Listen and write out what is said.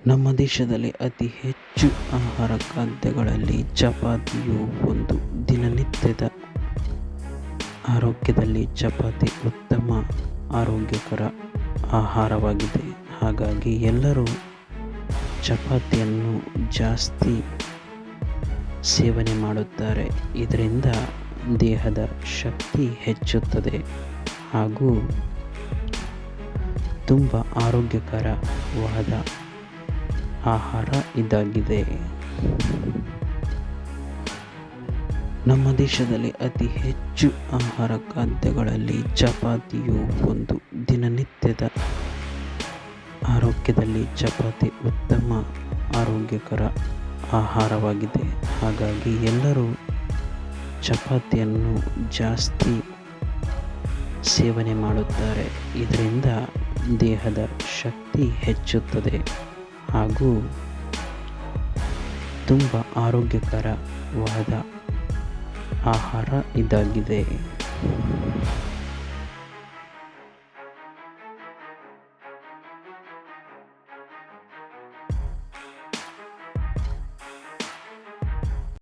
ನಮ್ಮ ದೇಶದಲ್ಲಿ ಅತಿ ಹೆಚ್ಚು ಆಹಾರ ಖಾದ್ಯಗಳಲ್ಲಿ ಚಪಾತಿಯು ಒಂದು. ದಿನನಿತ್ಯದ ಆರೋಗ್ಯದಲ್ಲಿ ಚಪಾತಿ ಉತ್ತಮ ಆರೋಗ್ಯಕರ ಆಹಾರವಾಗಿದೆ. ಹಾಗಾಗಿ ಎಲ್ಲರೂ ಚಪಾತಿಯನ್ನು ಜಾಸ್ತಿ ಸೇವನೆ ಮಾಡುತ್ತಾರೆ. ಇದರಿಂದ ದೇಹದ ಶಕ್ತಿ ಹೆಚ್ಚುತ್ತದೆ ಹಾಗೂ ತುಂಬ ಆರೋಗ್ಯಕರವಾದ ಆಹಾರ ಇದಾಗಿದೆ. ನಮ್ಮ ದೇಶದಲ್ಲಿ ಅತಿ ಹೆಚ್ಚು ಆಹಾರ ಖಾದ್ಯಗಳಲ್ಲಿ ಚಪಾತಿಯು ಒಂದು. ದಿನನಿತ್ಯದ ಆರೋಗ್ಯದಲ್ಲಿ ಚಪಾತಿ ಉತ್ತಮ ಆರೋಗ್ಯಕರ ಆಹಾರವಾಗಿದೆ. ಹಾಗಾಗಿ ಎಲ್ಲರೂ ಚಪಾತಿಯನ್ನು ಜಾಸ್ತಿ ಸೇವನೆ ಮಾಡುತ್ತಾರೆ. ಇದರಿಂದ ದೇಹದ ಶಕ್ತಿ ಹೆಚ್ಚುತ್ತದೆ ಹಾಗೂ ತುಂಬ ಆರೋಗ್ಯಕರವಾದ ಆಹಾರ ಇದಾಗಿದೆ.